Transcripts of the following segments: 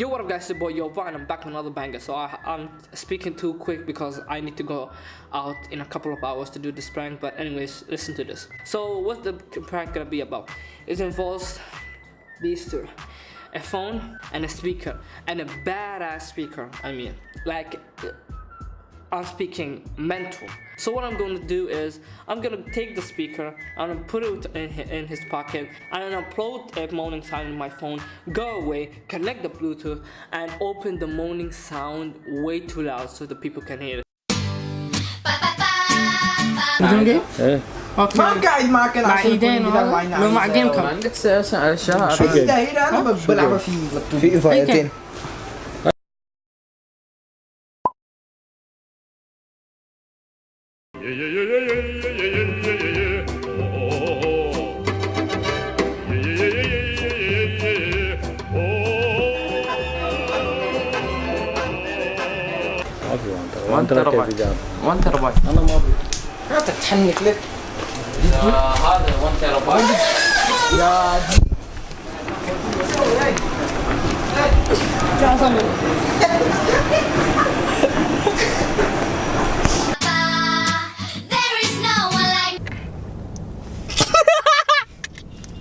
Yo, what up guys, it's your boy Yo Vine. I'm back with another banger. So I'm speaking too quick because I need to go out in a couple of hours to do this prank. But anyways, listen to this. So what's the prank gonna be about? It involves these two. A phone and a speaker. And a badass speaker, I mean. Like, I'm speaking mental. So what I'm going to do is I'm going to take the speaker, I'm going to put it in his pocket, and then upload a moaning sound in my phone, go away, connect the Bluetooth, and open the moaning sound way too loud so the people can hear it. بدون جيم؟ ايه اوكي ما قاعد معك انا عشان بعيدين لو مع جيم كم عندك اشياء هنا انا بلعبها في لابتوب في فايتين وانت رباي انا ما ابي انت تحنك لك هذا 1 تيرا بايت يا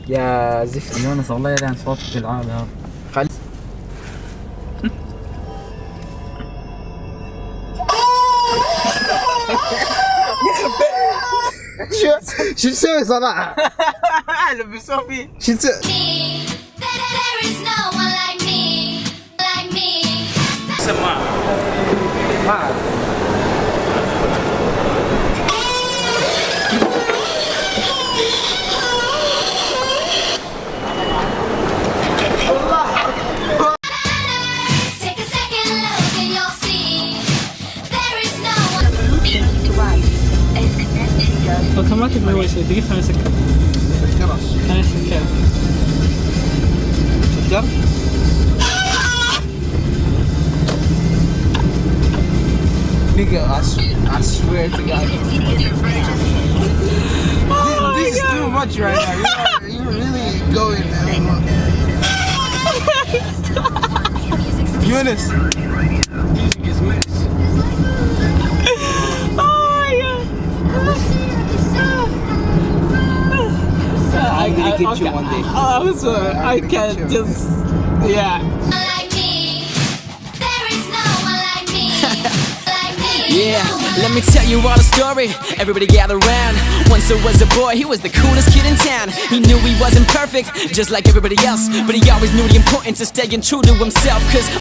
يا زفت يونس والله يلعن صوتك العالي هذا خلص شو تسوي صراحة؟ لبسوه فيه شو تسوي؟ سماعة ما أعرف اوتوماتيك ما هو يصير دقيقة خليني اسكر خليني اسكر سكر؟ Nigga, I swear to God. This is too much right now. You're really going Eunice. I'm gonna get you one day. I can't just, yeah. Yeah, let me tell you all a story. Everybody gather round. Once there was a boy, he was the coolest kid in town. He knew he wasn't perfect, just like everybody else, but he always knew the importance of staying true to himself. Cause